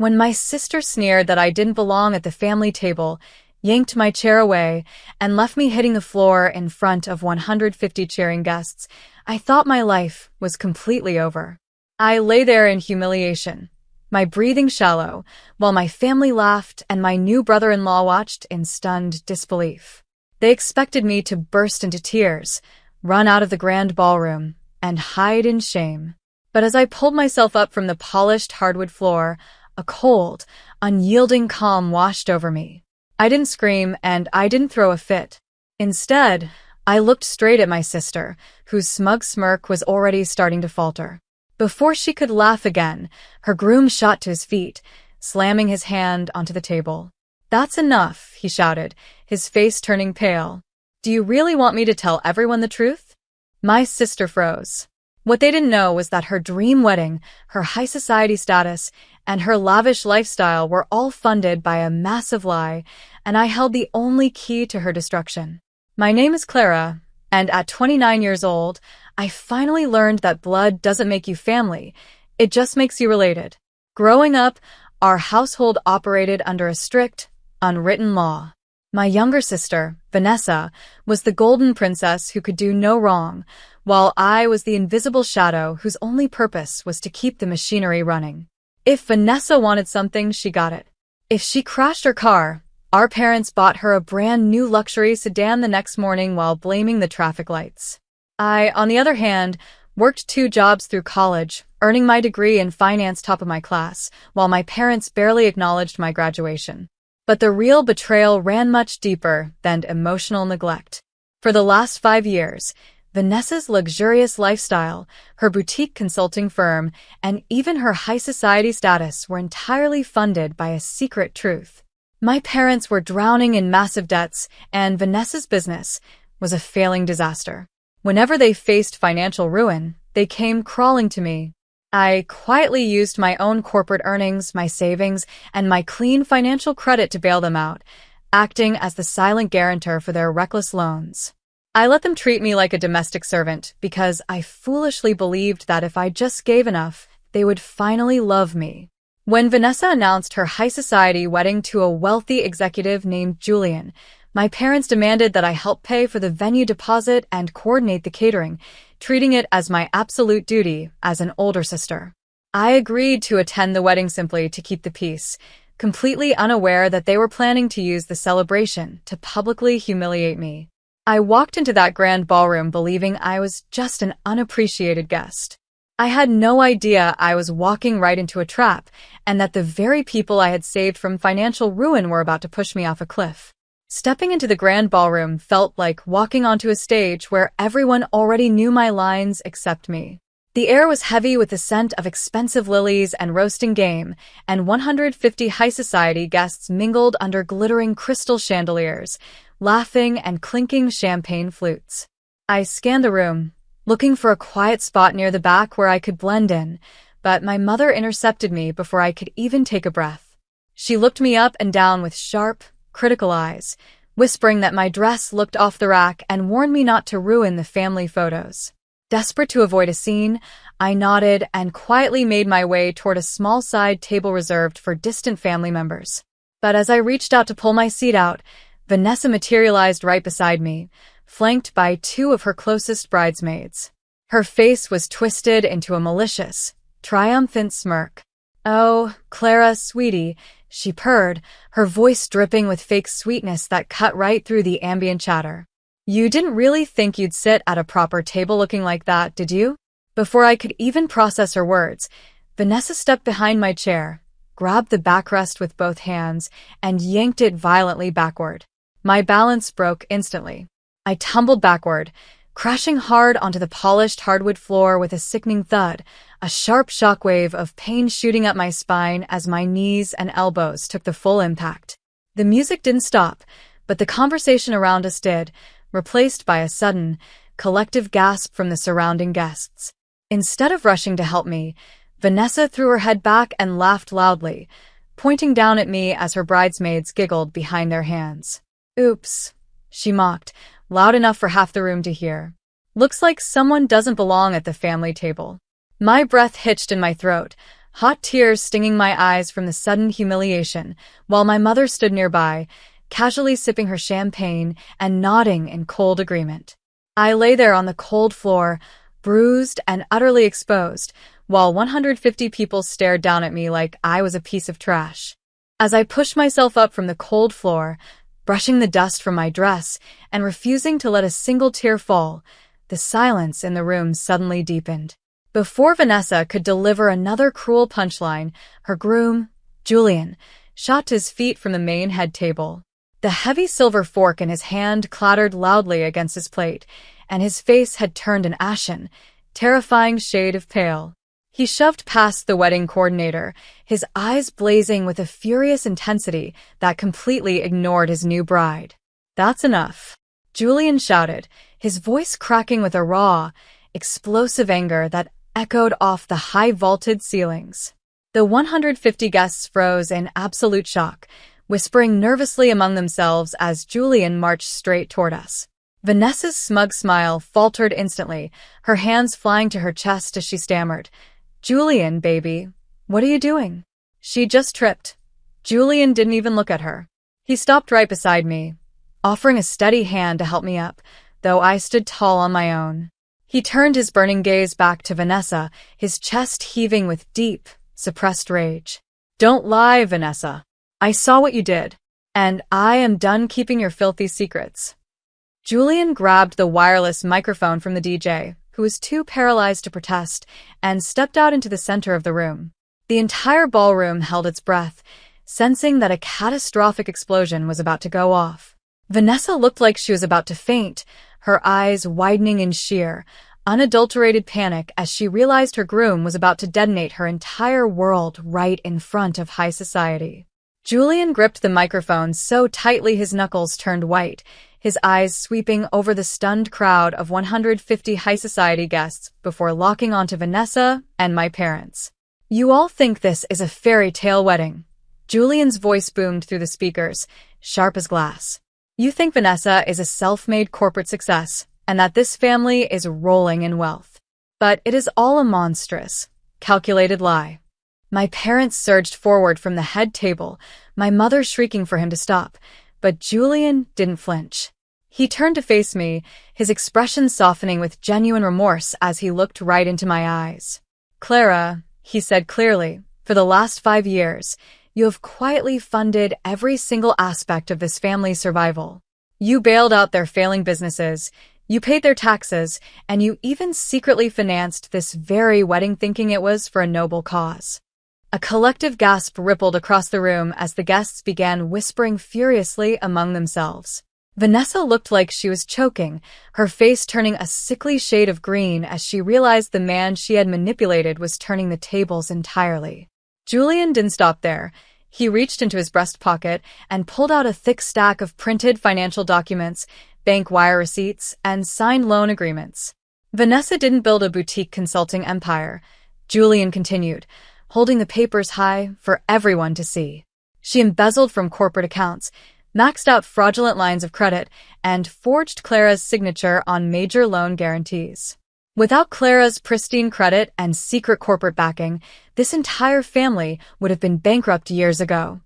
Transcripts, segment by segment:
when my sister sneered that I didn't belong at the family table, yanked my chair away, and left me hitting the floor in front of 150 cheering guests, I thought my life was completely over. I lay there in humiliation, my breathing shallow, while my family laughed and my new brother-in-law watched in stunned disbelief. They expected me to burst into tears, run out of the grand ballroom, and hide in shame. But as I pulled myself up from the polished hardwood floor, a cold, unyielding calm washed over me. I didn't scream and I didn't throw a fit. Instead, I looked straight at my sister, whose smug smirk was already starting to falter. Before she could laugh again, her groom shot to his feet, slamming his hand onto the table. "That's enough," he shouted, his face turning pale. "Do you really want me to tell everyone the truth?" My sister froze. What they didn't know was that her dream wedding, her high society status, and her lavish lifestyle were all funded by a massive lie, and I held the only key to her destruction. My name is Clara, and at 29 years old, I finally learned that blood doesn't make you family, it just makes you related. Growing up, our household operated under a strict, unwritten law. My younger sister, Vanessa, was the golden princess who could do no wrong, while I was the invisible shadow whose only purpose was to keep the machinery running. If Vanessa wanted something, she got it. If she crashed her car, our parents bought her a brand new luxury sedan the next morning while blaming the traffic lights. I, on the other hand, worked 2 jobs through college, earning my degree in finance top of my class, while my parents barely acknowledged my graduation. But the real betrayal ran much deeper than emotional neglect. For the last 5 years, Vanessa's luxurious lifestyle, her boutique consulting firm, and even her high society status were entirely funded by a secret truth. My parents were drowning in massive debts, and Vanessa's business was a failing disaster. Whenever they faced financial ruin, they came crawling to me. I quietly used my own corporate earnings, my savings, and my clean financial credit to bail them out, acting as the silent guarantor for their reckless loans. I let them treat me like a domestic servant because I foolishly believed that if I just gave enough, they would finally love me. When Vanessa announced her high society wedding to a wealthy executive named Julian, my parents demanded that I help pay for the venue deposit and coordinate the catering, treating it as my absolute duty as an older sister. I agreed to attend the wedding simply to keep the peace, completely unaware that they were planning to use the celebration to publicly humiliate me. I walked into that grand ballroom believing I was just an unappreciated guest. I had no idea I was walking right into a trap, and that the very people I had saved from financial ruin were about to push me off a cliff. Stepping into the grand ballroom felt like walking onto a stage where everyone already knew my lines except me. The air was heavy with the scent of expensive lilies and roasting game, and 150 high society guests mingled under glittering crystal chandeliers, laughing and clinking champagne flutes. I scanned the room, looking for a quiet spot near the back where I could blend in, but my mother intercepted me before I could even take a breath. She looked me up and down with sharp, critical eyes, whispering that my dress looked off the rack and warned me not to ruin the family photos. Desperate to avoid a scene, I nodded and quietly made my way toward a small side table reserved for distant family members. But as I reached out to pull my seat out, Vanessa materialized right beside me, flanked by 2 of her closest bridesmaids. Her face was twisted into a malicious, triumphant smirk. "Oh, Clara, sweetie," she purred, her voice dripping with fake sweetness that cut right through the ambient chatter. "You didn't really think you'd sit at a proper table looking like that, did you?" Before I could even process her words, Vanessa stepped behind my chair, grabbed the backrest with both hands, and yanked it violently backward. My balance broke instantly. I tumbled backward, crashing hard onto the polished hardwood floor with a sickening thud, a sharp shockwave of pain shooting up my spine as my knees and elbows took the full impact. The music didn't stop, but the conversation around us did, replaced by a sudden, collective gasp from the surrounding guests. Instead of rushing to help me, Vanessa threw her head back and laughed loudly, pointing down at me as her bridesmaids giggled behind their hands. "Oops," she mocked, loud enough for half the room to hear. "Looks like someone doesn't belong at the family table." My breath hitched in my throat, hot tears stinging my eyes from the sudden humiliation, while my mother stood nearby, casually sipping her champagne and nodding in cold agreement. I lay there on the cold floor, bruised and utterly exposed, while 150 people stared down at me like I was a piece of trash. As I pushed myself up from the cold floor, brushing the dust from my dress and refusing to let a single tear fall, the silence in the room suddenly deepened. Before Vanessa could deliver another cruel punchline, her groom, Julian, shot to his feet from the main head table. The heavy silver fork in his hand clattered loudly against his plate, and his face had turned an ashen, terrifying shade of pale. He shoved past the wedding coordinator, his eyes blazing with a furious intensity that completely ignored his new bride. "That's enough," Julian shouted, his voice cracking with a raw, explosive anger that echoed off the high-vaulted ceilings. The 150 guests froze in absolute shock, whispering nervously among themselves as Julian marched straight toward us. Vanessa's smug smile faltered instantly, her hands flying to her chest as she stammered, "Julian, baby, what are you doing?" She just tripped. Julian didn't even look at her. He stopped right beside me, offering a steady hand to help me up, though I stood tall on my own. He turned his burning gaze back to Vanessa, his chest heaving with deep, suppressed rage. "Don't lie, Vanessa. I saw what you did, and I am done keeping your filthy secrets." Julian grabbed the wireless microphone from the DJ, who was too paralyzed to protest, and stepped out into the center of the room. The entire ballroom held its breath, sensing that a catastrophic explosion was about to go off. Vanessa looked like she was about to faint, her eyes widening in sheer, unadulterated panic as she realized her groom was about to detonate her entire world right in front of high society. Julian gripped the microphone so tightly his knuckles turned white, his eyes sweeping over the stunned crowd of 150 high society guests before locking onto Vanessa and my parents. "You all think this is a fairy tale wedding." Julian's voice boomed through the speakers, sharp as glass. "You think Vanessa is a self-made corporate success, and that this family is rolling in wealth. But it is all a monstrous, calculated lie." My parents surged forward from the head table, my mother shrieking for him to stop, but Julian didn't flinch. He turned to face me, his expression softening with genuine remorse as he looked right into my eyes. "Clara," he said clearly, "for the last 5 years, you have quietly funded every single aspect of this family's survival. You bailed out their failing businesses, you paid their taxes, and you even secretly financed this very wedding thinking it was for a noble cause." A collective gasp rippled across the room as the guests began whispering furiously among themselves. Vanessa looked like she was choking, her face turning a sickly shade of green as she realized the man she had manipulated was turning the tables entirely. Julian didn't stop there. He reached into his breast pocket and pulled out a thick stack of printed financial documents, bank wire receipts, and signed loan agreements. "Vanessa didn't build a boutique consulting empire," Julian continued, holding the papers high for everyone to see. "She embezzled from corporate accounts, maxed out fraudulent lines of credit, and forged Clara's signature on major loan guarantees. Without Clara's pristine credit and secret corporate backing, this entire family would have been bankrupt years ago."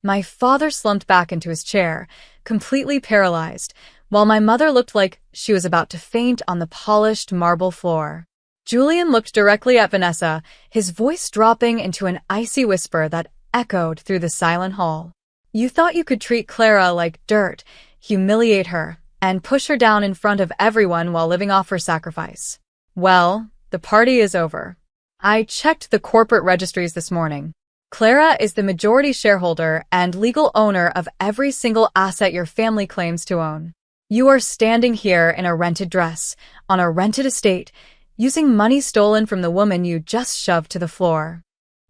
My father slumped back into his chair, completely paralyzed, while my mother looked like she was about to faint on the polished marble floor. Julian looked directly at Vanessa, his voice dropping into an icy whisper that echoed through the silent hall. "You thought you could treat Clara like dirt, humiliate her, and push her down in front of everyone while living off her sacrifice. Well, the party is over. I checked the corporate registries this morning. Clara is the majority shareholder and legal owner of every single asset your family claims to own. You are standing here in a rented dress, on a rented estate, using money stolen from the woman you just shoved to the floor."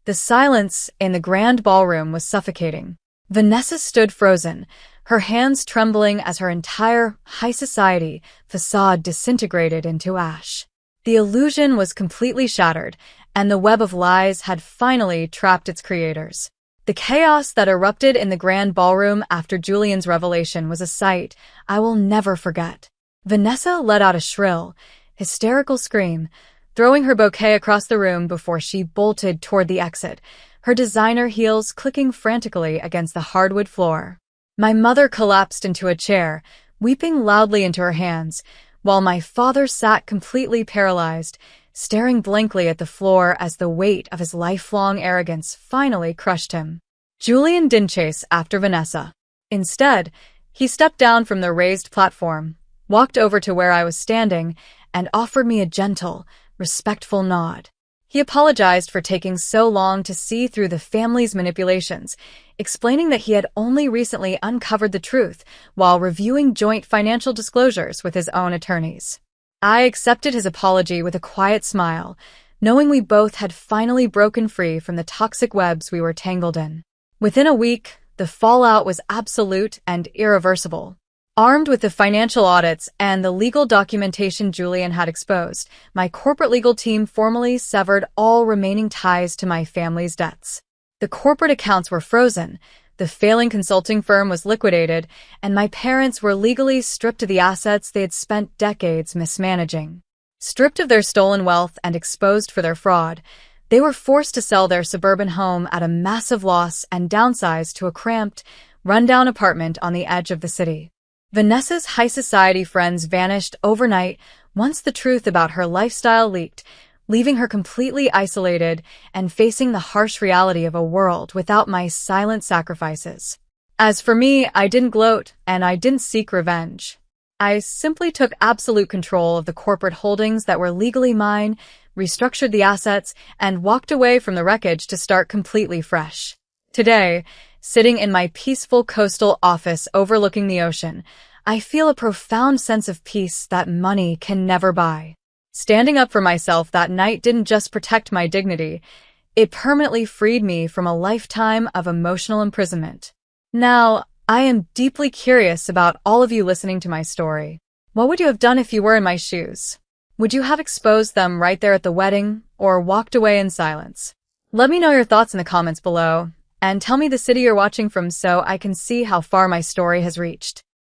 The silence in the grand ballroom was suffocating. Vanessa stood frozen, her hands trembling as her entire high society facade disintegrated into ash. The illusion was completely shattered, and the web of lies had finally trapped its creators. The chaos that erupted in the grand ballroom after Julian's revelation was a sight I will never forget. Vanessa let out a shrill, hysterical scream, throwing her bouquet across the room before she bolted toward the exit, her designer heels clicking frantically against the hardwood floor. My mother collapsed into a chair, weeping loudly into her hands, while my father sat completely paralyzed, staring blankly at the floor as the weight of his lifelong arrogance finally crushed him. Julian didn't chase after Vanessa. Instead, he stepped down from the raised platform, walked over to where I was standing, and offered me a gentle, respectful nod. He apologized for taking so long to see through the family's manipulations, explaining that he had only recently uncovered the truth while reviewing joint financial disclosures with his own attorneys. I accepted his apology with a quiet smile, knowing we both had finally broken free from the toxic webs we were tangled in. Within a week, the fallout was absolute and irreversible. Armed with the financial audits and the legal documentation Julian had exposed, my corporate legal team formally severed all remaining ties to my family's debts. The corporate accounts were frozen, the failing consulting firm was liquidated, and my parents were legally stripped of the assets they had spent decades mismanaging. Stripped of their stolen wealth and exposed for their fraud, they were forced to sell their suburban home at a massive loss and downsize to a cramped, run-down apartment on the edge of the city. Vanessa's high society friends vanished overnight once the truth about her lifestyle leaked, leaving her completely isolated and facing the harsh reality of a world without my silent sacrifices. As for me, I didn't gloat and I didn't seek revenge. I simply took absolute control of the corporate holdings that were legally mine, restructured the assets, and walked away from the wreckage to start completely fresh. Today, sitting in my peaceful coastal office overlooking the ocean, I feel a profound sense of peace that money can never buy. Standing up for myself that night didn't just protect my dignity, it permanently freed me from a lifetime of emotional imprisonment. Now, I am deeply curious about all of you listening to my story. What would you have done if you were in my shoes? Would you have exposed them right there at the wedding, or walked away in silence? Let me know your thoughts in the comments below, and tell me the city you're watching from so I can see how far my story has reached.